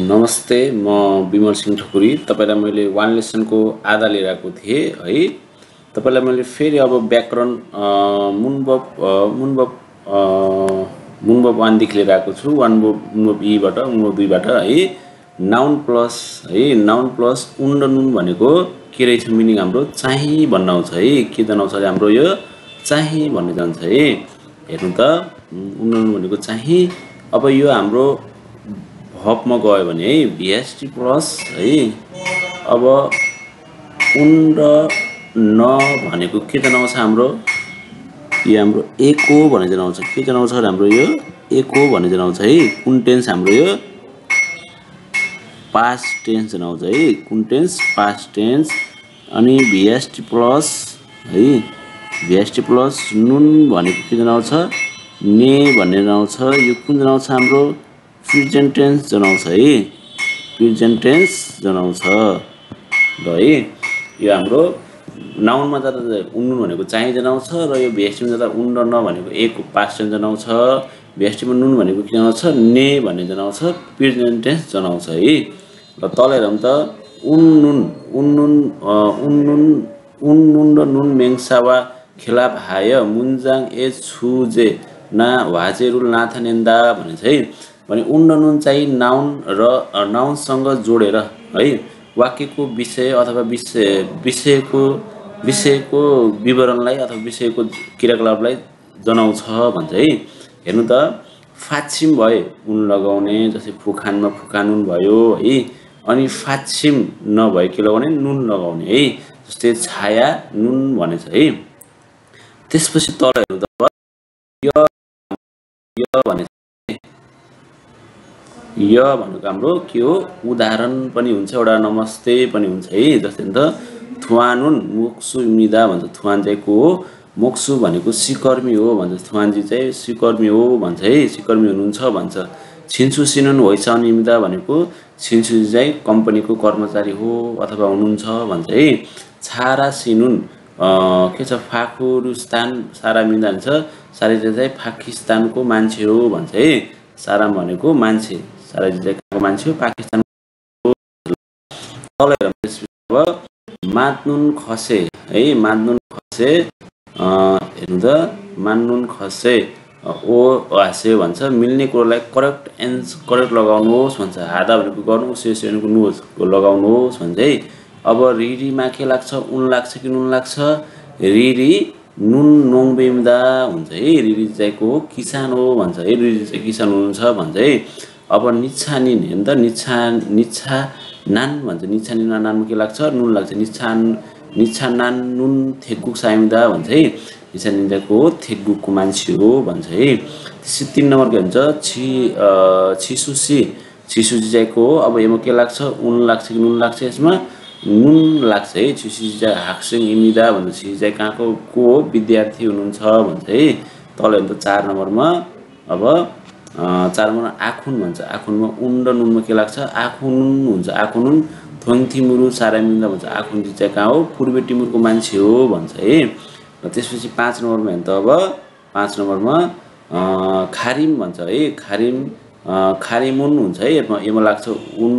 नमस्ते, म विमल सिंह ठकुरी। तपाईलाई मैले वान लेसनको आधा लिएर आएको थिएँ है। तपाईलाई मैले फेरि अब व्याकरण मुनबब 1 देखि लिएर आएको छु। मुनबब ईबाट, मुनबब 2 बाट है। नाउन प्लस उन र नुन भनेको के रहेछ मिनिङ हाम्रो चाहिँ भन्न आउँछ है। के जनाउँछ हाम्रो यो चाहिँ भन्ने जान्छ है। हेर्नु त उन र नुन भनेको चाहिँ। अब यो हाम्रो भपमा गयो भने है VST प्लस है। अब उन र न भनेको के जनाउँछ हाम्रो यो हाम्रो एको भन्ने जनाउँछ। के जनाउँछ हाम्रो यो एको भन्ने जनाउँछ है। कुन टेन्स हाम्रो यो पास्ट टेन्स जनाउँछ है। कुन टेन्स पास्ट टेन्स। अनि VST प्लस है VST प्लस नुन भनेको के जनाउँछ ने भन्ने जनाउँछ। यो कुन जनाउँछ हाम्रो प्रेजेन्ट टेन्स जनाउँछ है। प्रेजेन्ट टेन्स जनाउँछ ल है। यो हाम्रो नाउनमा जाँदा उन भनेको चाहिँ जनाउँछ र यो VSTमा जाँदा उन र न भनेको एक पास्ट टेन्स जनाउँछ। VSTमा नुन भनेको के जनाउँछ ने भन्ने जनाउँछ। प्रेजेन्ट टेन्स जनाउँछ है। ल तल हेरौँ त उन नुन र नुन मेङसावा खेला भाय मुन्जाङ ए छुजे ना वाजेरुल नाथानेन्दा भनिन्छ है। भने उन र नुन चाहिँ नाउन र नाउनसँग जोडेर है वाक्यको विषय अथवा विषयको विवरणलाई अथवा विषयको क्रियाकलापलाई जनाउँछ भन्छ है। हेर्नु त फाछिम भए उन लगाउने, जस्तै फुखानमा फुखानुन भयो है। अनि फाछिम नभए के लगाउने नुन लगाउने है। जस्तै छाया नुन भनेछ है। त्यसपछि तल हेर्नु त य भनेको हाम्रो के हो उदाहरण पनि हुन्छ, एउटा नमस्ते पनि हुन्छ है। जस्तै त थुवानुन मोक्सु मिदा भन्छ। थुवान चाहिँ को हो मोक्सु भनेको सिकर्मी हो भन्छ। थुवानजी चाहिँ सिकर्मी हो भन्छ है। सिकर्मी हुनुहुन्छ भन्छ। छिन्सु सिनुन होइसा निमिदा भनेको छिन्सुजी चाहिँ कम्पनीको कर्मचारी हो अथवा हुनुहुन्छ भन्छ है। छारा सिनुन के छ फाकुरुस्तान सारा मिदा भन्छ। साराजी चाहिँ पाकिस्तानको मान्छे हो भन्छ है। सारा भनेको मान्छे, साराजी चाहिँ कहाँको मान्छे हो पाकिस्तानको। तल हेरौँ मात्नुन खसे है। मात्नुन खसे हेर्नु त मान्नुन खसे ओ हाँसे भन्छ। मिल्ने कुरोलाई करेक्ट लगाउनुहोस् भन्छ। हादा भनेको गर्नुहोस्, सेस भनेको नुहोस् लगाउनुहोस् भन्छ है। अब रिरीमा के लाग्छ उन लाग्छ कि नुन लाग्छ। रिरी नुन नोङबेम्दा हुन्छ है। रिरी चाहिँ को किसान हो भन्छ है। रिरी चाहिँ किसान हुनुहुन्छ भन्छ है। अब निच्छानिन हेर्नु त निच्छा नान भन्छ। निच्छानिनमा नानमा के लाग्छ नुन लाग्छ। निच्छा नान नुन थेगुक साइमिदा भन्छ है। निच्छानिन चाहिँ को थेगुकको मान्छे हो भन्छ है। त्यसै 3 नम्बर के भन्छ छिसुसी चाहिँ को हो। अब यसमा के लाग्छ उन लाग्छ कि नुन लाग्छ। यसमा नुन लाग्छ है। छिसुसी चाहिँ हाक्सिङ इमिदा भन्छ। छिसुसी चाहिँ कहाँको को हो विद्यार्थी हुनुहुन्छ भन्छ है। तल हेर्नु त 4 नम्बरमा अब 4 नम्बरमा आखुन भन्छ। आखुनमा उन र नुनमा के लाग्छ आखुनुन हुन्छ। आखुनुन थोङथिमुरु सारामिन्दा भन्छ। आखुनजी चाहिँ कहाँ हो पूर्वी टिमुरको मान्छे हो भन्छ है। र त्यसपछि 5 नम्बरमा हेर्नु त अब 5 नम्बरमा खारिम भन्छ है। खारिमुन हुन्छ है। यसमा लाग्छ उन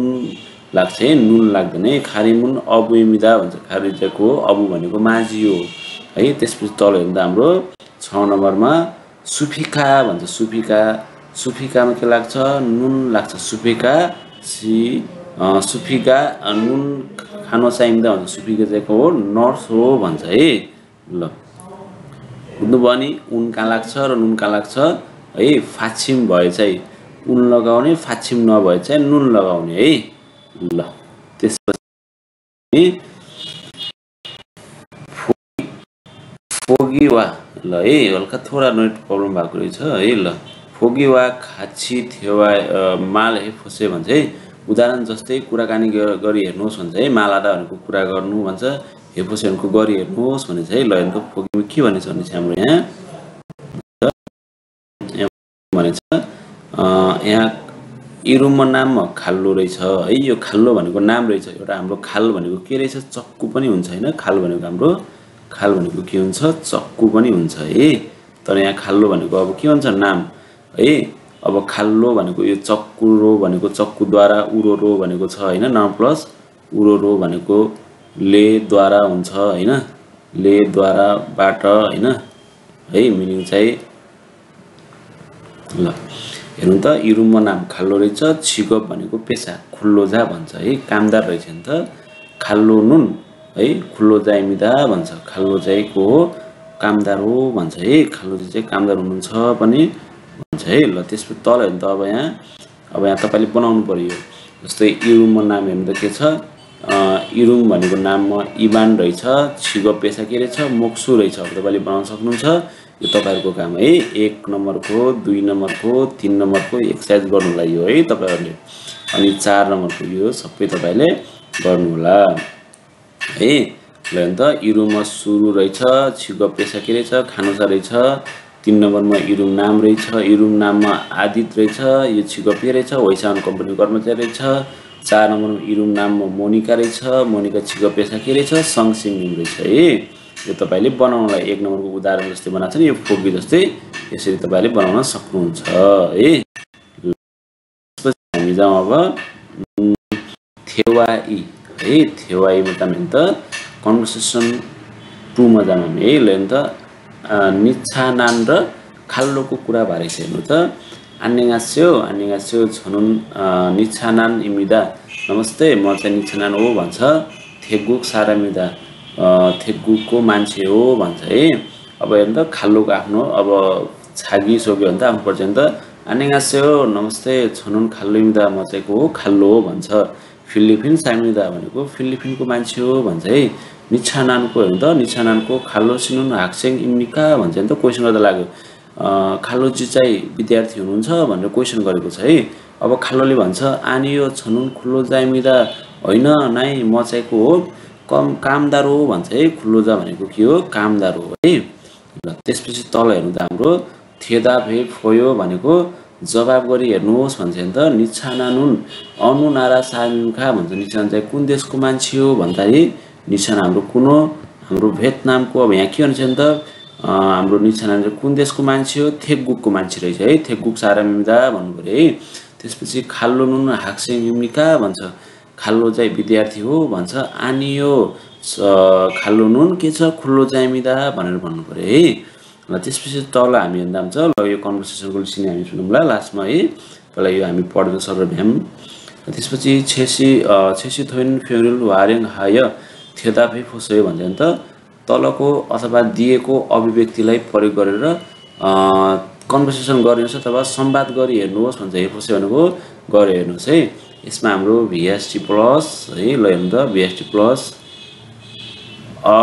लाग्छ है, नुन लाग्दैन है। खारिमुन अबुमिदा भन्छ। खारि चाहिँ को अबु भनेको माझी हो है। त्यसपछि तल हेर्नु त हाम्रो 6 नम्बरमा सुफिका भन्छ। सुफिकामा के लाग्छ नुन लाग्छ। सुफिका नुन खानु चाहिँदा भन्छ। सुफिका चाहिँ को हो नर्स हो भन्छ है। ल बुझ्नुभयो नि उन कहाँ लाग्छ र नुन कहाँ लाग्छ है। फाछिम भए चाहिँ उन लगाउने, फाछिम नभए चाहिँ नुन लगाउने है। ल त्यसपछि फोगिवा ल है। हल्का थोडा नेट प्रब्लम भएको रहेछ है। ल फोगिवा खाची थेवा माल है फोसे भन्छ है। उदाहरण जस्तै कुराकानी गरी हेर्नुहोस् भन्छ है। मालादा भनेको कुरा गर्नु भन्छ। हेफोसे भनेको गरी हेर्नुहोस् भनेछ है। ल हेर्नु त फोगिमा के भनेछ भने हाम्रो यहाँ भनेछ यहाँ इरुम नाममा खाल्लो रहेछ है। यो खाल्लो भनेको नाम रहेछ। एउटा हाम्रो खाल भनेको के रहेछ चक्कु पनि हुन्छ हैन। खाल भनेको हाम्रो खाल भनेको के हुन्छ चक्कु पनि हुन्छ है। तर यहाँ खाल्लो भनेको अब के हुन्छ नाम है। अब खाल्लो भनेको यो चक्कुरो भनेको चक्कुद्वारा उरोरो भनेको छ हैन नाउन प्लस उरोरो भनेको लेद्वारा हुन्छ हैन लेद्वाराबाट हैन है मिनिङ चाहिँ ल हेर्नु त इरुमको नाम खाल्लो रहेछ छिगप भनेको पेशा खुल्लोजा भन्छ है कामदार रहेछ नि त खाल्लो नुन है खुल्लोजाइमिदा भन्छ खाल्लो चाहिँ को हो कामदार हो भन्छ है खाल्लो चाहिँ कामदार हुनुहुन्छ पनि भन्छ है ल त्यसपछि तल हेर्नु त अब यहाँ तपाईले बनाउनु पर्यो जस्तै इरुमको नाम हेर्नु त के छ इरुम भनेको नाममा इबान रहेछ छिगप पेशा के रहेछ मोक्सु रहेछ अब तपाईले बनाउन सक्नुहुन्छ यो तपाईहरुको काम है 1 नम्बरको 2 नम्बरको 3 नम्बरको एक्सरसाइज गर्नु लागि हो है तपाईहरुले अनि 4 नम्बरको यो सबै तपाईले गर्नु होला है ल त इरुममा सुरु रहेछ छिगप पेशा के रहेछ खानुसा रहेछ 3 नम्बरमा इरुम नाम रहेछ इरुम नाममा आदित रहेछ यो छिगप के रहेछ वैशान कम्पनी कर्मचारी रहेछ 4 नम्बरमा इरुम नाममा मोनिका रहेछ मोनिका छिगप पेशा के रहेछ संगसिङ रहेछ है यो तपाईले बनाउनलाई 1 नम्बरको उदाहरण जस्तै बनाछ नि यो फोगी जस्तै यसरी तपाईले बनाउन सक्नुहुन्छ है हामी जाउँ अब थेवाई है थेवाई मतलब त कन्भर्सेसन 2 मा जाउँ हामी है ल त निच्छानान र खाल्लोको कुरा बारे हेर्नु त 안녕하세요 저는 निच्छानान입니다 नमस्ते म चाहिँ निच्छानान हो भन्छ 태국 사람이다 태국को मान्छे हो भन्छ है अब हेर्नु त खाल्लोको आफ्नो अब छागी सोग्यो भने त आफ्नो पर्छ नि त 안녕하세요 नमस्ते 저는 खाल्लो입니다 म चाहिँ को खाल्लो हो भन्छ फिलिपिन सामिदा भनेको फिलिपिनको मान्छे हो भन्छ है निच्छानानको हेर्नु त निच्छानानको खाल्लो सिनुन हाक्सेङ इम्निका भन्छ नि त क्वेशन गर्दा लाग्यो खाल्लोजी चाहिँ विद्यार्थी हुनुहुन्छ भनेर क्वेशन गरेको छ है अब खाल्लोले भन्छ आनियो छनुन खुल्लो जाइमिदा हैन नाइ म चाहिँ को हो कामदार हो भन्छ है खुल्लोजा भनेको के हो कामदार हो है ल त्यसपछि तल हेर्नु त हाम्रो थेदा भे फोयो भनेको जवाब गरी हेर्नुहोस् भन्छ नि त निच्छानानुन अनुनारा सामिमखा भन्छ निच्छान चाहिँ कुन देशको मान्छे हो भन्दाखेरि निच्छान हाम्रो कुन हो हाम्रो भियतनामको अब यहाँ के भन्छ नि त हाम्रो निच्छान चाहिँ कुन देशको मान्छे हो थेगुकको मान्छे रहेछ है थेगुक सारामिदा भन्नु पर्यो है त्यसपछि खाल्लो नुन हाक्सेङ युमिका भन्छ खाल्लो चाहिँ विद्यार्थी हो भन्छ आनियो खाल्लो नुन के छ खुल्लो जाइमिदा भनेर भन्नु पर्यो है ल त्यसपछि तल हामी हेर्दा हुन्छ ल यो कन्भर्सेसनको लिसिन हामी सुनौँला लास्टमा है पहिला यो हामी पढ्दै सर भ्याम त्यसपछि छेसी थोइन फ्युरल वारेङ हाय थेदाफे फोसयो भन्छ नि त तलको अथवा दिएको अभिव्यक्तिलाई प्रयोग गरेर कन्भर्सेसन गर्नुहोस् अथवा संवाद गरी हेर्नुहोस् भन्छ हे फोसयो भनेको गरे हेर्नुहोस् है यसमा हाम्रो VST प्लस है ल हेर्नु त VST प्लस अ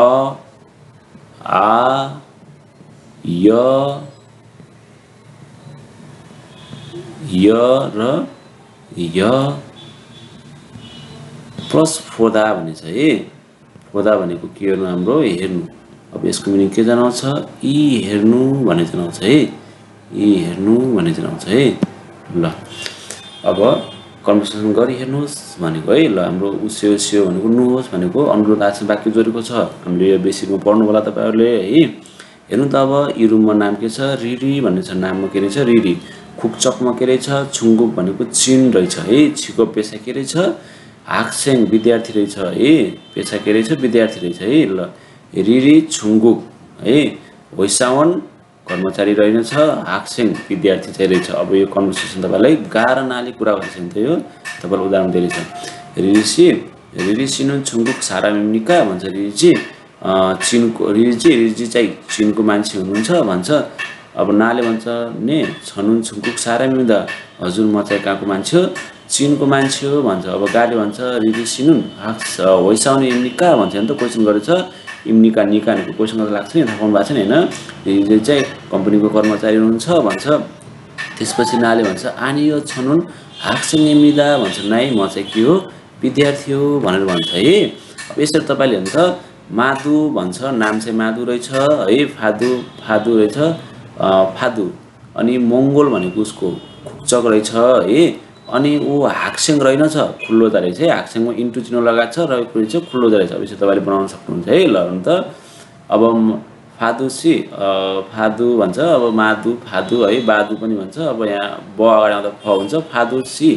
आ य र य प्लस फोदा भन्ने छ है फोदा भनेको के गर्नु हाम्रो हेर्नु अब यसको मिनिङ के जनाउँछ यी हेर्नु भन्ने जनाउँछ है यी हेर्नु भन्ने जनाउँछ है ल अब कन्भर्सेसन गरी हेर्नुहोस् भनेको है ल हाम्रो उस्यो भनेको नुहोस् भनेको अनुरोध आसन वाक्य जोडेको छ हामीले यो बेसिकमा पढ्नु होला तपाईहरुले है हेर्नु त अब इरुममा नाम के छ रिरी भन्ने छ नाममा के रहेछ रिरी खुक्चकमा के रहेछ छुङ्गुक भनेको चिन रहेछ है छिको पेशा के रहेछ हाक्सेङ विद्यार्थी रहेछ है पेशा के रहेछ विद्यार्थी रहेछ है ल रिरी छुङ्गुक है वैसावन कर्मचारी रहेछ हाक्सेङ विद्यार्थी चाहिँ रहेछ अब यो कन्भर्सेसन तपाईलाई गाह्रो नाली कुरा भन्छ नि त यो तपाईलाई उदाहरण दिएछ रिरी सिनुन छुङ्गुक सारा मिमनिका भन्छ रिरी चिनको रिजी चाहिँ चिनको मान्छे हुनुहुन्छ भन्छ अब नाले भन्छ ने छनुन छुङ्गुक सारा मिम्दा हजुर म चाहिँ कहाँको मान्छे हो चिनको मान्छे हो भन्छ अब गाले भन्छ रिजी सिनुन हाक्स वैसाउने इम्निका भन्छ नि त क्वेसन गरेछ इम्निका निकानेको क्वेसन गर्दा लाग्छ नि थाहा पाउनु भएको छ नि हैन रिजी चाहिँ कम्पनीको कर्मचारी हुनुहुन्छ भन्छ त्यसपछि नाले भन्छ आनियो छनुन हाक्सिङ इम्निदा भन्छ नाइ म चाहिँ के हो विद्यार्थी हो भनेर भन्छ है अब यसरी तपाईले भन्छ मादु भन्छ नाम चाहिँ मादु रहेछ है फादु रहेछ फादु अनि मंगोल भनेको उसको खुक्चक रहेछ है अनि ऊ हाक्सेङ रहेनछ खुल्लो दा रहेछ है हाक्सेङमा इन्टु चिनो लगाएको छ रहेको रहेछ खुल्लो दा रहेछ अब यसो तपाईले बनाउन सक्नुहुन्छ है ल अन्त अब फादुसी फादु भन्छ, अब मादु फादु है, बादु पनि भन्छ। अब यहाँ ब अगाडि आउँदा फ हुन्छ। फादुसी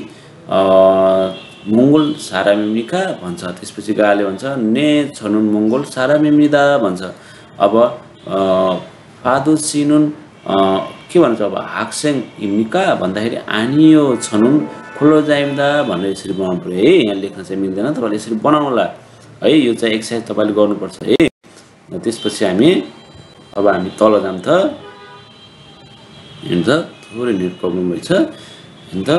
मंगोल सारामेम्निका भन्छ। त्यसपछि गाले भन्छ ने छनुन मंगोल सारामेम्निदा भन्छ। अब फादुसिनुन के भन्छ, अब हाक्सेङ हिम्निका भन्दाखेरि आनियो छनुन खुलो जाइम्दा भनेर यसरी बनाउनु पर्यो है। यहाँ लेख्न चाहिँ मिल्दैन, तपाईँले यसरी बनाउनु होला है। यो चाहिँ एक्सर्साइज तपाईँले गर्नुपर्छ है। त्यसपछि हामी तल जाम त हेर्नु त, थोरै नेट प्रब्लम भएछ हेर्नु त।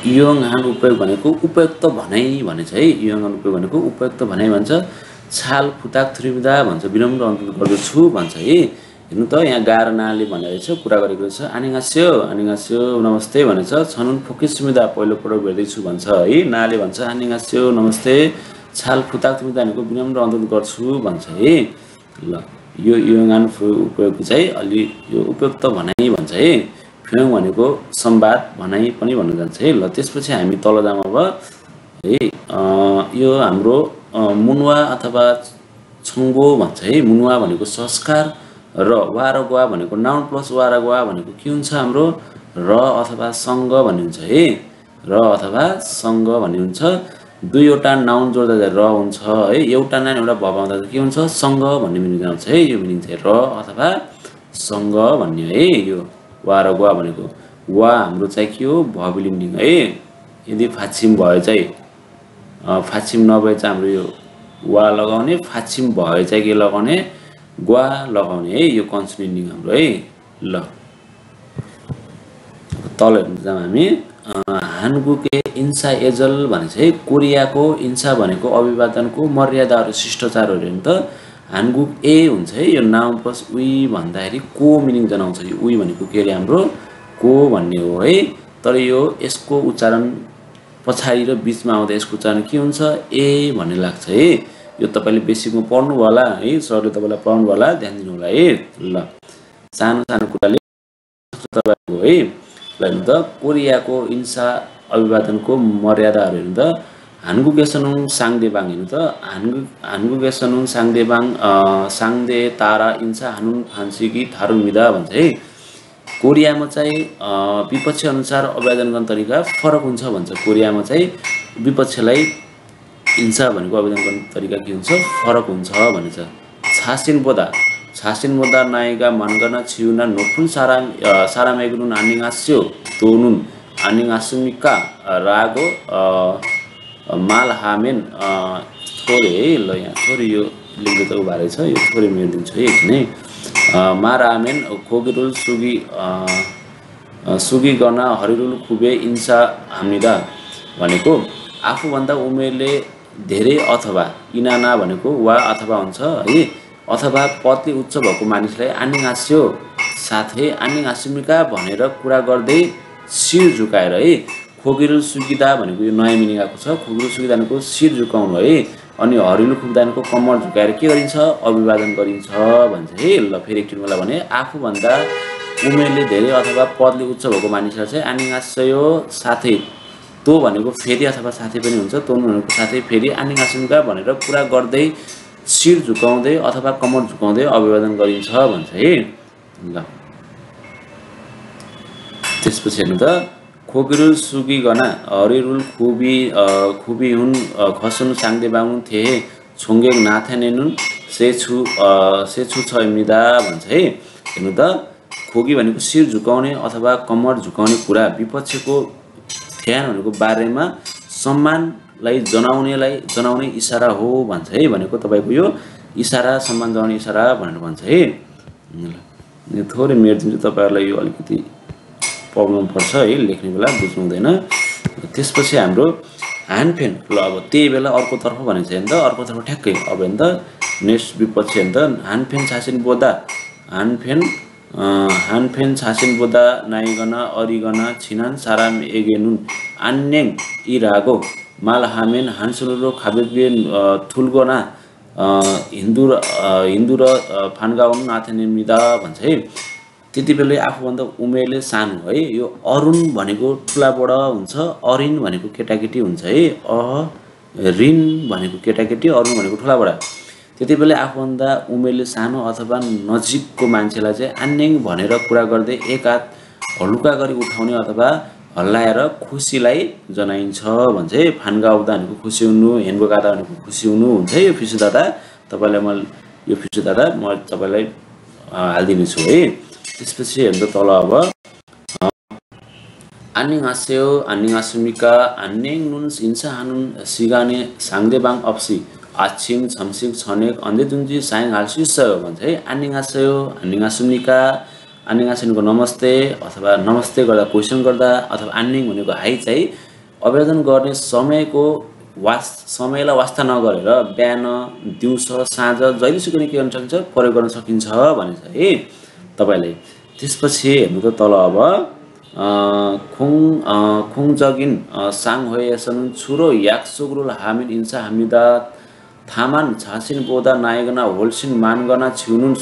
योङहान उपयोग भनेको उपयुक्त भनाइ भन्छ है। योङहान उपयोग भनेको उपयुक्त भनाइ भन्छ। छाल फुताक थुरिमिदा भन्छ, विनम्र अनुरोध गर्दछु भन्छ है। हेर्नु त यहाँ गाह्रो नाले भनेर रहेछ, कुरा गरेको रहेछ। आनिगास्यो नमस्ते भनेछ। छनुन फोकिसुमिदा पहिलो पटक भेट्दैछु भन्छ है। नाले भन्छ आनिगास्यो नमस्ते। छाल फुताक थुरिमिदा भनेको विनम्र अनुरोध गर्छु भन्छ है। ल यो योङहान उपयोग चाहिँ अलि यो उपयुक्त भनाइ भन्छ है। फ्योङ भनेको संवाद भनाइ पनि भन्न जान्छ है। ल त्यसपछि हामी तल जाम अब है। यो हाम्रो मुनुवा अथवा छङ्गो भन्छ है। मुनुवा भनेको संस्कार र वा र गुवा भनेको नाउन प्लस वा र गुवा भनेको के हुन्छ हाम्रो र अथवा सँग भन्ने हुन्छ है। र अथवा सँग भन्ने हुन्छ। दुईवटा नाउन जोड्दा चाहिँ र हुन्छ है। एउटा नाउन एउटा भव आउँदा के हुन्छ सँग भन्ने मिनिङ आउँछ है। यो मिनिङ चाहिँ र अथवा सँग भन्ने है। यो वा र गुवा भनेको वा हाम्रो चाहिँ के हो भविलिङ्ग है। यदि फाछिम भयो चाहिँ फाछिम नभए चाहिँ हाम्रो यो वा लगाउने, फाछिम भयो चाहिँ के लगाउने ग्वा लगाउने है। यो कन्सोनेन्ट हाम्रो है। ल तल हेर्नु जाम हामी। हानगुके इन्सा एजल भने चाहिँ कोरियाको इन्सा भनेको अभिवादनको मर्यादाहरू शिष्टाचारहरू हेर्नु त। हानगुक ए हुन्छ है। यो नाउन प्लस उइ भन्दाखेरि को मिनिङ जनाउँछ। यो उइ भनेको के अरे हाम्रो को भन्ने हो है। तर यो यसको उच्चारण पछाडि र बिचमा आउँदा यसको उच्चारण के हुन्छ ए भन्ने लाग्छ है। यो तपाईँले बेसिकमा पढ्नु होला है। सरले तपाईँलाई पढाउनु होला, ध्यान दिनु होला है। ल सानो सानो कुराले तपाईँको है। ल हेर्नु त कोरियाको इन्सा अभिवादनको मर्यादाहरू हेर्नु त। हानगुगेसनुङ साङदेबाङ हेर्नु त। हानगुगेसनुङ साङदेबाङ साङदे तारा इन्सा हानुन फान्सिकी थारुन मिदा भन्छ है। कोरियामा चाहिँ विपक्ष अनुसार अभिवादन गर्ने तरिका फरक हुन्छ भन्छ। कोरियामा चाहिँ विपक्षलाई हिंसा भनेको आवेदन गर्ने तरिका के हुन्छ फरक हुन्छ भन्छ। छासिन बोदा नायगा मनगना छिउना नोफुन सारामेगुनुन आनिगास्यो तोनुन आनिगासुमिका रागो माल हामेन थोरै है। ल यहाँ थोरै यो लेख्दै त उभा रहेछ, यो थोरै मेलिदिन्छु है एकछिन है। मारामेन खोगिरुल सुगी गना हरिरुल खुबे इन्सा हामिदा भनेको आफूभन्दा उमेरले धेरै अथवा इनाना भनेको वा अथवा हुन्छ है। अथवा पदले उच्च भएको मानिसलाई आनिगास्यो साथै आनिगासुमिका भनेर कुरा गर्दै शिर झुकाएर है। खोगिरुल सुगिदा भनेको यो नयाँ मिनिङ आएको छ। खोगिरुल सुगिदा भनेको शिर झुकाउनु है। अनि हरिरुल खुब्दानको कम्मर झुकाएर के गरिन्छ अभिवादन गरिन्छ भन्छ है। ल फेरि एकचोटि मलाई भने आफूभन्दा उमेरले धेरै अथवा पदले उच्च भएको मानिसलाई चाहिँ आनिगास्यो साथै तो भनेको फेरि अथवा साथै पनि हुन्छ। तोनु भनेको साथै फेरि आनिगासुमिका भनेर कुरा गर्दै शिर झुकाउँदै अथवा कम्मर झुकाउँदै अभिवादन गरिन्छ भन्छ है। ल त्यसपछि हेर्नु त खोगिरुल सुगिगना हरिरुल खुबी हुन् खसुन साङदेबाङ थे छोङ्गेङ नाथेनेनुन सेछु छ मिदा भन्छ है। हेर्नु त खोगी भनेको शिर झुकाउने अथवा कम्मर झुकाउने कुरा, विपक्षको ध्यान भनेको बारेमा सम्मानलाई जनाउने इसारा हो भन्छ है। भनेको तपाईँको यो इसारा सम्मान जनाउने इसारा भनेर भन्छ है। यो थोरै मेटिदिन्छु, तपाईँहरूलाई यो अलिकति प्रब्लम पर्छ है, लेख्ने बेला बुझ्नु हुँदैन। त्यसपछि हाम्रो ह्यान्डफेन। ल अब त्यही बेला अर्कोतर्फ भनेको छ हेर्नु त। अर्कोतर्फ ठ्याक्कै अब हेर्नु त नेक्स्ट विपक्ष हेर्नु त। ह्यान्डफेन छासिन बोदा ह्यान्डफेन छासिन बोदा नाइगन अरिगन छिनान साराम एगेनुन आन्नेङ इरागो माल हामेन हान्सुलुरो खाबेबियन थुल्गोना हिन्दू र फान्गाउन नाथेनिमिदा भन्छ है। त्यति बेला आफूभन्दा उमेरले सानो है। यो अरुण भनेको ठुलाबडा हुन्छ, अरिन भनेको केटाकेटी हुन्छ है। रिन भनेको केटाकेटी, अरुण भनेको ठुलाबडा। त्यतिबेला आफूभन्दा उमेरले सानो अथवा नजिकको मान्छेलाई चाहिँ आन्यङ भनेर कुरा गर्दै एक हात हलुका गरी उठाउने अथवा हल्लाएर खुसीलाई जनाइन्छ भन्छ है। फान्गाउँदा भनेको खुसी हुनु, हेन्गो गादा भनेको खुसी हुनु हुन्छ है। यो फिसु दादा तपाईँलाई म यो फिसु दादा म तपाईँलाई हालिदिने छु है। त्यसपछि हेर्नु तल अब 안녕하세요, 안녕하십니까, 안녕눈 인사하는 시간에 상대방 없이 아침, 점심, 저녁 언제든지 사용할 수 있어요 भन्छ है। 안녕하세요, 안녕하십니까, 안녕하십니까 नमस्ते अथवा नमस्ते गर्दा क्वेसन गर्दा अथवा 안녕 भनेको हाई चाहिँ अभिवादन गर्ने समयलाई वास्ता नगरेर बिहान, दिउँसो, साँझ जहिलेसुकै के गर्न सकिन्छ प्रयोग गर्न सकिन्छ भनिन्छ है तपाईलाई। त्यसपछि हेर्नु त तल अब 콩적인 상회에서는 주로 약속을 하면 인사합니다. 다만 자신보다 나이거나 훨씬 많거나 지우는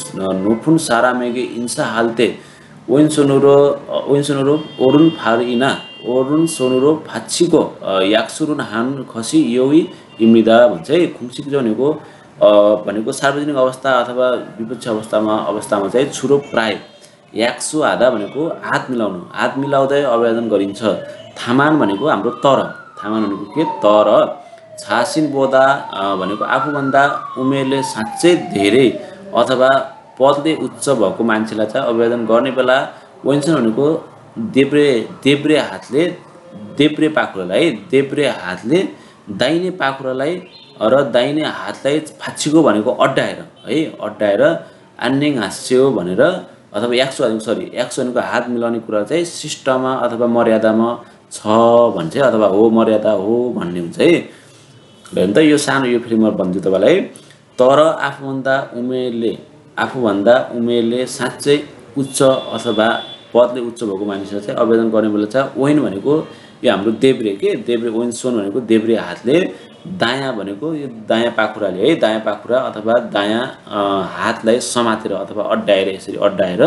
높은 사람에게 인사할 때 왼손으로 오른팔이나 오른손으로 받치고 약수를 하는 것이 예의입니다. भन्छ है। खुङसिक भनेको सार्वजनिक अवस्था अथवा विपक्ष अवस्थामा चाहिँ छुरो प्राय याक्सु आधा भनेको हात मिलाउँदै अभिवादन गरिन्छ। थामान भनेको हाम्रो तर, थामान भनेको के तर, छासिन बोदा भनेको आफूभन्दा उमेरले साँच्चै धेरै अथवा पदले उच्च भएको मान्छेलाई चाहिँ अभिवादन गर्ने बेला वेन्सन भनेको देब्रे पाखुरालाई दाहिने पाखुरालाई र दाहिने हातलाई फाछिको भनेको अड्डाएर आन्यङ हाँस्यो भनेर अथवा याक्सु भनेको हात मिलाउने कुरा चाहिँ शिष्टमा अथवा मर्यादामा छ भन्छ अथवा हो मर्यादा हो भन्ने हुन्छ है। हेर्नु त यो सानो यो फेरि म भन्छु तपाईलाई। तर आफूभन्दा उमेरले साँच्चै उच्च अथवा पदले उच्च भएको मानिसले चाहिँ अभिवादन गर्ने बेला चाहिँ ओइन भनेको यो हाम्रो देब्रे ओइनसोन भनेको देब्रे हातले, दायाँ भनेको यो दायाँ पाखुराले है, दायाँ पाखुरा अथवा दायाँ हातलाई समातेर अथवा यसरी अड्डाएर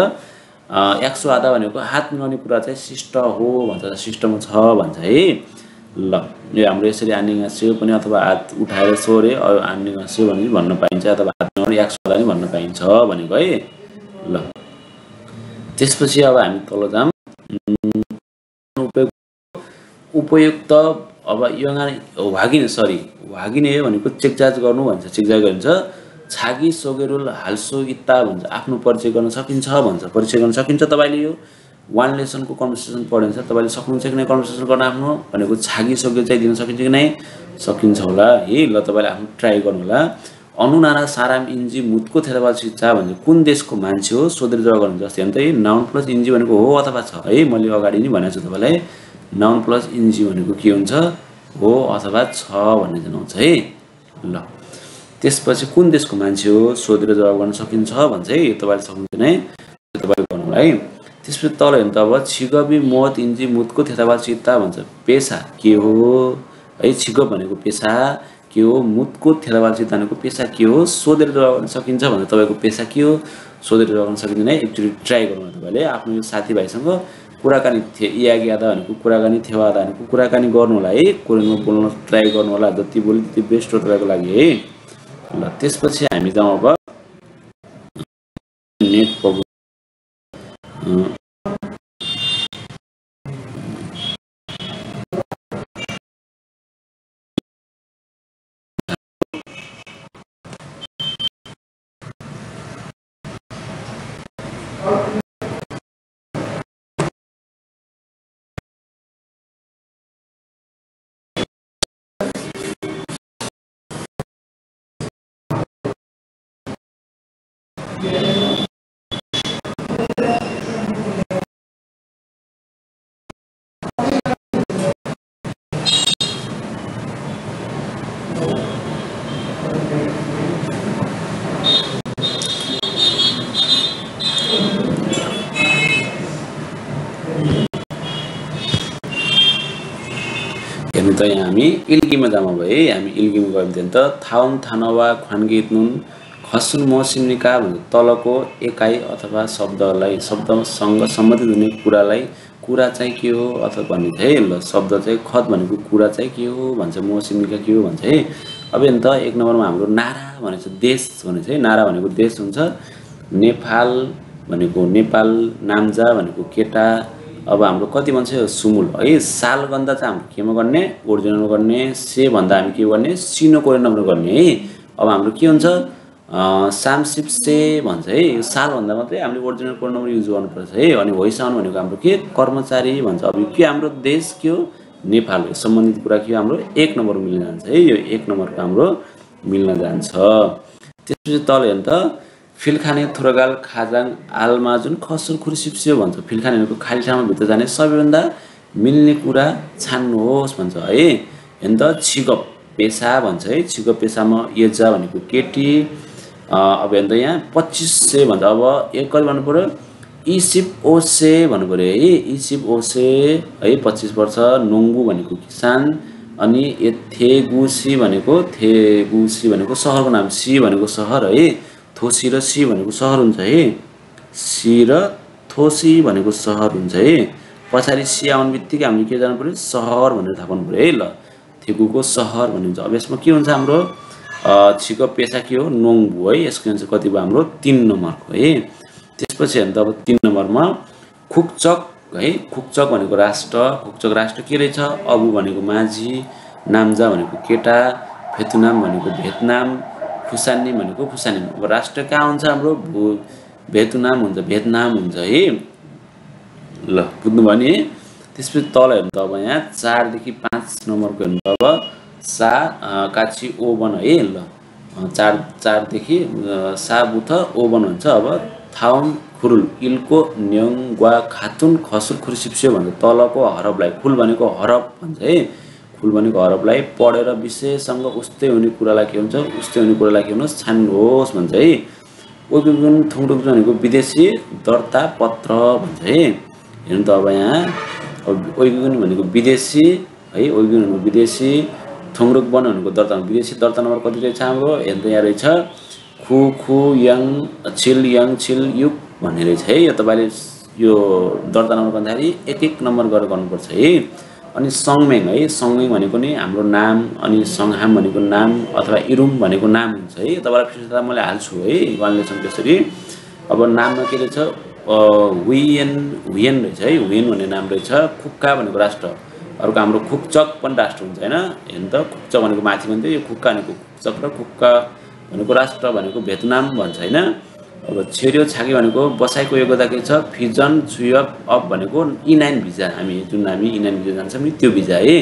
याक्सु आधा भनेको हात मिलाउने कुरा चाहिँ शिष्ट हो भन्छ, शिष्टमा छ भन्छ है। ल यो हाम्रो यसरी आन्यङ पनि अथवा हात उठाएर सोरे आन्यङ भने भन्न पाइन्छ अथवा हात मिलाउने याक्सु आधा पनि भन्न पाइन्छ भनेको है। ल त्यसपछि अब हामी तल जाम। उपयुक्त अब वागिने भनेको चेकजाज गर्नु भन्छ, चेकजाज गरिन्छ। छागी सोगेरुल हाल्सो इत्ता भन्छ, आफ्नो परिचय गर्न सकिन्छ भन्छ। परिचय गर्न सकिन्छ तपाईले यो वान लेसनको कन्भर्सेसन पढ्नुहुन्छ तपाईले सक्नुहुन्छ कि नै कन्भर्सेसन गर्न आफ्नो भनेको छागी सोगे चाहिँ दिन सकिन्छ कि नै सकिन्छ होला है। ल तपाईले आफ्नो ट्राई गर्नु होला। अनुनारा साराम इन्जी मुतको थेरबा शिक्षा भन्छ कुन देशको मान्छे हो सोधेर जवाफ गर्नु। जस्तै हेर्नु त नाउन प्लस इन्जी भनेको हो अथवा छ है। मैले अगाडि नै भनेको छु तपाईलाई नाउन प्लस इन्जी भनेको के हुन्छ हो अथवा छ भन्ने जनाउँछ है। ल त्यसपछि कुन देशको मान्छे हो सोधेर जवाफ गर्न सकिन्छ भन्छ है। तपाईले सक्नुहुन्छ नै तपाईले गर्नु होला है। त्यसपछि तल हेर्नु त अब छिगबी मोत इन्जी मुतको थेरबा चित्ता भन्छ पेशा के हो है। छिगब भनेको पेशा के हो, मुतको थेरबा चित्ता भनेको पेशा के हो सोधेर जवाफ गर्न सकिन्छ भन्छ। तपाईको पेशा के हो सोधेर जवाफ गर्न सकिन्छ नै। एकचोटि ट्राई गर्नु होला तपाईले आफ्नो यो साथीभाइसँग कुराकानी याग्यादा भनेको कुराकानी थेवादा भनेको कुराकानी गर्नु होला है। कोरियनमा बोल्न ट्राई गर्नु होला, जति बोल्यो त्यति बेस्ट हो तपाईको लागि है। ल त्यसपछि हामी जाउँ अब नेट प्रब्लम हेर्नु त यहाँ हामी इल्गीमा जामा भए हामी इल्गीमा गयौँ भने त थाउन थानवा ख्वान्गेतनुन खसुन मसिमनिका भन्ने तलको एकाइ अथवा शब्दसँग सम्बन्धित हुने कुरा चाहिँ के हो अथवा भन्ने है। ल शब्द चाहिँ खत भनेको कुरा चाहिँ के हो भन्छ, मसिमनिका के हो भन्छ है। अब हेर्नु त 1 नम्बरमा हाम्रो नारा भनेको देश भनेको है, नारा भनेको देश हुन्छ, नेपाल भनेको नेपाल, नाम्जा भनेको केटा। अब हाम्रो कति भन्छ यो सुमुल है, सालगन्दा चाहिँ हाम्रो केमा गर्ने, ओरिजिनल गर्ने, से भन्दा हामी के गर्ने, सिनो कोरियन नम्बर गर्ने है। अब हाम्रो के हुन्छ सामसिप से भन्छ है, यो साल भन्दा मात्रै हामीले ओरिजिनल कोड नम्बर युज गर्नुपर्छ है। अनि होइसान भनेको हाम्रो के कर्मचारी भन्छ। अब के हाम्रो देश के हो, नेपाल हो, सम्बन्धित कुरा के हो हाम्रो 1 नम्बर मिल्न जान्छ है, यो 1 नम्बरको हाम्रो मिल्न जान्छ। त्यसपछि तल हेर्नु त फिलखाने थुरगाल खाजाङ आलमाजुन खसुर खुर्सिप्स्यो भन्छ। फिलखाने भनेको खाली ठाउँमा भित्र जाने सबैभन्दा मिल्ने कुरा छान्नुहोस् भन्छ है। हेर्नु त छिगप पेसा भन्छ है, छिगप पेसामा एजा भनेको केटी। अब हेर्नु त यहाँ 2500 भन्छ। अब एक कति भन्नु पर्यो, इसिप ओसे भन्नु पर्यो है, इसिप ओसे है 25 वर्ष। नोङ्गु भनेको किसान। अनि थेगुसी भनेको सहरको नाम, सी भनेको सहर है, थोसी र सी भनेको सहर हुन्छ है, सी र थोसी भनेको सहर हुन्छ है। पछाडि सी आउनु बित्तिकै हामीले के जानु पर्यो, सहर भनेर थाहा पाउनु पर्यो है। ल थेगुको सहर भनिन्छ। अब यसमा के हुन्छ हाम्रो छिको पेसा के हो, नोङ्बु है, यसको आन्सर कति भयो हाम्रो 3 नम्बरको है। त्यसपछि हेर्नु त अब 3 नम्बरमा खुक्चक है, खुक्चक भनेको राष्ट्र, खुक्चक राष्ट्र के रहेछ, अबु भनेको माझी, नाम्जा भनेको केटा, भेतुनाम भनेको भेतनाम, फुसानी भनेको फुसानी। अब राष्ट्र कहाँ हुन्छ हाम्रो, भेतुनाम हुन्छ, भेतनाम हुन्छ है। ल बुझ्नु भयो नि। त्यसपछि तल हेर्नु त अब यहाँ 4 देखि 5 नम्बरको हेर्नु त अब सा काची ओबन है। ल 4 देखि सा बुथ ओबन हुन्छ। अब थाउन खुरुल इल्को न्यङ्वा खातुन खसुर खुर्सिप्स्यो भन्छ। तलको हरफलाई, खुल भनेको हरफ भन्छ है, खुल भनेको हरफलाई पढेर विषयसँग उस्तै हुने कुरालाई के हुन्छ, उस्तै हुने कुरालाई के हुनुहोस्, छान्नुहोस् भन्छ है। ओइगुन थुङडुक भनेको विदेशी दर्ता पत्र भन्छ है। हेर्नु त अब यहाँ ओइगुन भनेको विदेशी है, ओइगुन भनेको विदेशी, थुङडुक वन भनेको दर्ता, विदेशी दर्ता नम्बर कति रहेछ हाम्रो, हेर्नु त यहाँ रहेछ खु खु यङ छिल युग भन्ने रहेछ है। यो तपाईँले यो दर्ता नम्बर भन्दाखेरि 1-1 नम्बर गरेर गर्नुपर्छ है। अनि सङमेङ है, सङमेङ भनेको नि हाम्रो नाम, अनि सङहाम भनेको नाम अथवा इरुम भनेको नाम हुन्छ है। तपाईँलाई फिर्ता मैले हाल्छु है वानलेसन त्यसरी। अब नाममा के रहेछ, हुयेन रहेछ है, हुयेन भन्ने नाम रहेछ। खुक्का भनेको राष्ट्र, अर्को हाम्रो खुक्चक पनि राष्ट्र हुन्छ होइन। हेर्नु त खुक्चक भनेको माथि भन्थ्यो, यो खुक्का भनेको खुक्चक र खुक्का भनेको राष्ट्र भनेको भेतनाम भन्छ होइन। अब छेर्यो छाकी भनेको बसाइको योग्यता के छ, फिजन छुयप अप भनेको E9 भिजा, हामी जुन हामी E9 भिजा जान्छौँ नि त्यो भिजा है।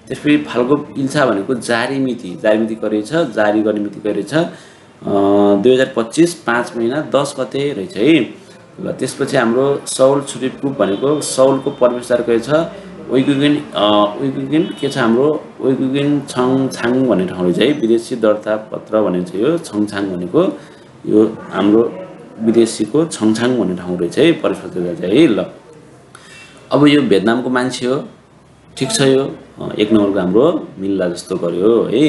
त्यसपछि फाल्गो इल्छा भनेको जारी मिति गरेछ, जारी गर्ने मिति गरेछ 2025 5 महिना 10 गते रहेछ है। ल त्यसपछि हाम्रो सौल छुरिपुप भनेको सौलको प्रवेशद्वार रहेछ। ओइगुगिन के छ हाम्रो, ओइगुगिन छङछाङ भन्ने ठाउँ रहेछ है, विदेशी दर्ता पत्र भनेको छ यो छङछाङ भनेको, यो हाम्रो विदेशीको छङछाङ भन्ने ठाउँ रहेछ है, प्रवेशद्वार चाहिँ है। ल अब यो भेतनामको मान्छे हो, ठिक छ, यो 1 नम्बरको हाम्रो मिल्ला जस्तो गर्यो है।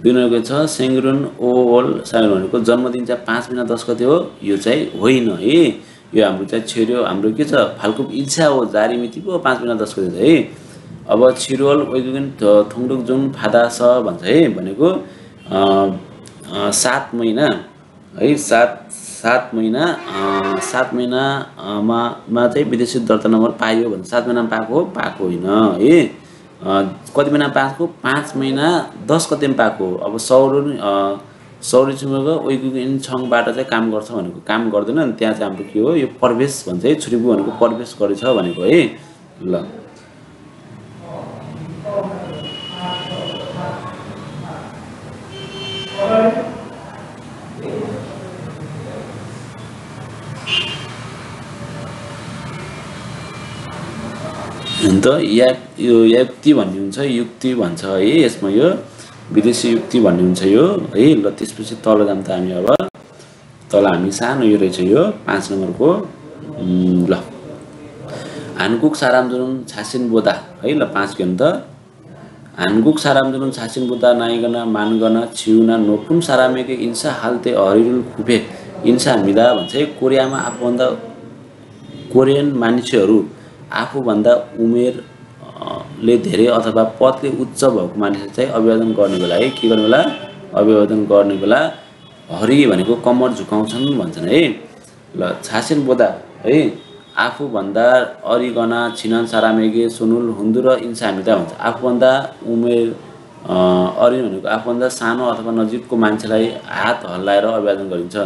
2 नम्बरको छ सेङ्गरुन ओवल साइन भनेको जन्मदिन चाहिँ 5 महिना 10 गते हो, यो चाहिँ होइन है। यो हाम्रो चाहिँ छेर्यो हाम्रो के छ, फाल्कुप इल्छा हो, जारी मिति पो 5 महिना 10 गते है। अब छिरोल ओइगुन थुङडुक जुन फादा छ भन्छ है, भनेको 7 महिना है, 7 महिनामा चाहिँ विदेशी दर्ता नम्बर पाइयो भन्छ। 7 महिनामा पाएको होइन है। कति महिना पाएको, 5 महिना 10 गतेमा पाएको। अब सौरीचुमको ओइगुगिन छङबाट चाहिँ काम गर्छ भनेको काम गर्दैन, त्यहाँ चाहिँ हाम्रो के हो, यो प्रवेश भन्छ है, छुरिबु भनेको प्रवेश गरेछ भनेको है। ल अन्त यो युक्ति भन्ने हुन्छ, युक्ति भन्छ है यसमा, यो विदेशी युक्ति भन्ने हुन्छ यो है। ल त्यसपछि तल जाम त हामी, अब तल हामी सानो यो रहेछ यो 5 नम्बरको। ल हानकुक सारामजुन छासिन बोदा है। ल 5 के अन्त हानकुक सारामजुन छासिन बोदा नाइगना मानगना छिउना नोपुन सारामेके इन्सा हाल्ते हरिरुल खुफे इन्सा मिदा भन्छ है। कोरियामा आफूभन्दा कोरियन मानिसहरू आफूभन्दा उमेरले धेरै अथवा पदले उच्च भएको मानिसले चाहिँ अभिवादन गर्ने बेला है के गर्ने बेला अभिवादन गर्ने बेला हरि भनेको कम्मर झुकाउँछन् भन्छन् है। ल छासेन बोदा है आफूभन्दा अरिगना छिनन सारामेगे सुनुल हुन्दु र इन्सा हामीदा भन्छ। आफूभन्दा उमेर अरि भनेको आफूभन्दा सानो अथवा नजिकको मान्छेलाई हात हल्लाएर अभिवादन गरिन्छ।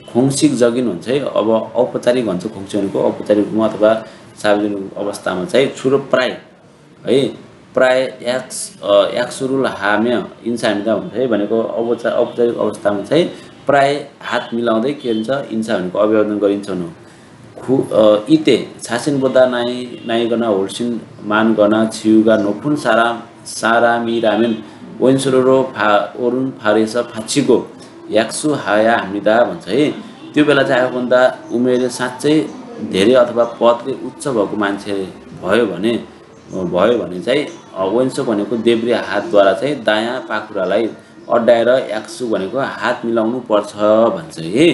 खोङसिक जगिन भन्छ है। अब औपचारिक भन्छ खोङसिक भनेको औपचारिक रूपमा अथवा सार्वजनिक अवस्थामा चाहिँ छुरो प्राय है प्राय याक्सुरुल हाम्य इन्सा हामीदा भन्छ है भनेको औपचारिक अवस्थामा चाहिँ प्राय हात मिलाउँदै के हुन्छ इन्सा भनेको अभिवादन गरिन्छ भनौँ। इते छासिन बोदा नाइगना होल्सिन मानगना छियुगा नोफुन सारामिरामेन वैन्सुरो ओरुन फारेस फाछीको याक्सु हाया हामीदा भन्छ है। त्यो बेला चाहिँ आफूभन्दा उमेरले साँच्चै धेरै अथवा पदले उच्च भएको मान्छे भयो भने चाहिँ वैन्सो भनेको देब्रे हातद्वारा चाहिँ दायाँ पाखुरालाई अड्डाएर याक्सु भनेको हात मिलाउनु पर्छ भन्छ है।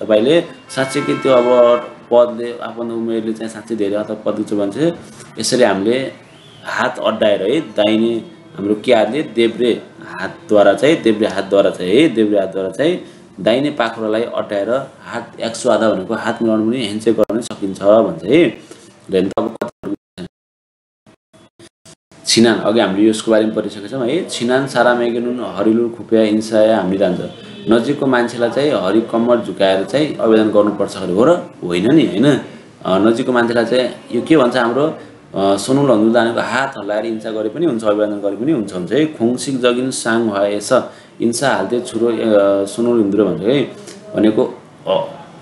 तपाईँले साँच्चै त्यो अब पदले आफ्नो उमेरले चाहिँ साँच्चै धेरै अथवा पद उच्च भन्छ यसरी हामीले हात अड्डाएर है दाहिने हाम्रो के हातले देब्रे हातद्वारा चाहिँ दाहिने पाखुरालाई अड्डाएर हात याक्सु आधा भनेको हात मिलाउनु पनि ह्यान्डसेक गर्न सकिन्छ भन्छ है। छिनान अघि हामीले यसको बारेमा पढिसकेका छौँ है। छिनान सारामेगेनुन हरिलुल खुपिया इन्साया हामी जान्छ। नजिकको मान्छेलाई चाहिँ हरि कम्मर झुकाएर चाहिँ आवेदन गर्नुपर्छ अरे हो र होइन नि होइन। नजिकको मान्छेलाई चाहिँ यो के भन्छ हाम्रो सोनुल हन्दु जानेको हात हल्लाएर इन्सा गरे पनि हुन्छ अभिवादन गरे पनि हुन्छ है। खोङसिक जगिन साङ भएछ इन्सा हाल्दै छुरो सोनुल हिन्दु भन्छ है भनेको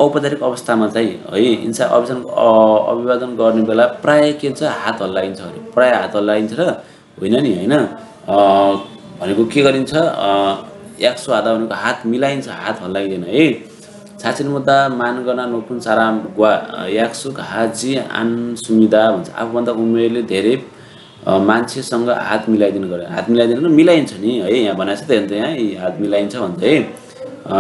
औपचारिक अवस्थामा चाहिँ है इन्सा अभिवादन गर्ने बेला प्राय के हुन्छ हात हल्लाइन्छ अरे प्राय हात हल्लाइन्छ र होइन नि होइन भनेको के गरिन्छ याक्सु आधा भनेको हात मिलाइन्छ हात हल्लाइदैन है। छाचिन मुद्दा मानगना नोफुन सारा गुवा याक्सु हाजी आन सुमिदा भन्छ। आफूभन्दा उमेरले धेरै मान्छेसँग हात मिलाइदिनु गरे हात मिलाइदिनु मिलाइन्छ नि है यहाँ भनेको छ त यहाँ हात मिलाइन्छ भन्छ है।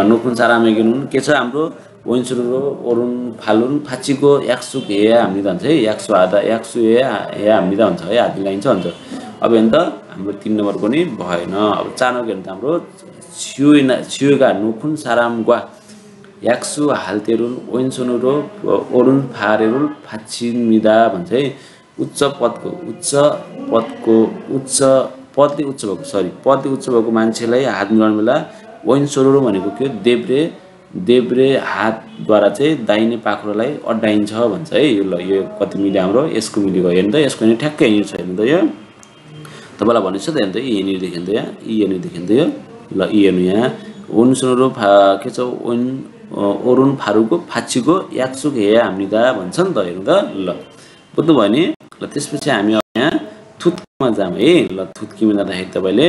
नोफुन सारा मेगिनुन के छ हाम्रो वैन्सुरो ओरुन फालुन फाचीको याक्सु हेया हामी भन्छ है याक्सु आधा याक्सु हेया हामी भन्छ है हात मिलाइन्छ भन्छ। अब हेर्नु त हाम्रो 3 नम्बर पनि भएन। अब 4 नम्बर हेर्नु त हाम्रो छियुगा नोफुन साराम गुवा याक्सु हालतेरुन वैन्सुरो ओरुन फारेरुल फाचिमिदा भन्छ है। पदले उच्च भएको मान्छेलाई हात मिलाउने बेला वैन्सुरो भनेको के देब्रे हातद्वारा चाहिँ दाहिने पाखुरालाई अड्डाइन्छ भन्छ है। यो ल यो कति मिल्यो हाम्रो यसको मिलेको हेर्नु त यसको नि ठ्याक्कै यहीँ छ हेर्नु त यो तपाईँलाई भनेको छ त हेर्नु त यहीँनिर देखिन्छ यहाँ यहीँनिर देखिन्छ यो ल हेर्नु यहाँ वैन्सुरो के छ ओरुन फारुको फाचीको याक्सुक हेया हामीदा भन्छ नि त हेर्नु त ल बुझ्नु भयो नि। ल त्यसपछि हामी अब यहाँ थुत्कीमा जाम है। ल थुत्कीमा जाँदाखेरि तपाईँले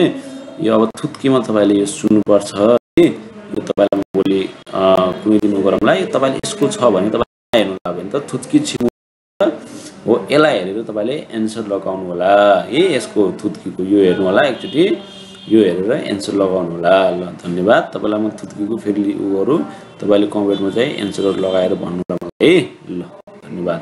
यो अब थुत्कीमा तपाईँले यो सुन्नुपर्छ है। यो तपाईँलाई भोलि कुनै दिन गरौँलाई तपाईँले यसको छ भने तपाईँ हेर्नु होला भने त थुत्की छिमु हो यसलाई हेरेर तपाईँले एन्सर लगाउनु होला है। यसको थुत्कीको यो हेर्नु होला एकचोटि यो हेरेर एन्सर लगाउनु होला। ल धन्यवाद तपाईँलाई म थुत्कीको फेरि उहरू तपाईँले कमेन्टमा चाहिँ एन्सरहरू लगाएर भन्नु होला है। ल धन्यवाद।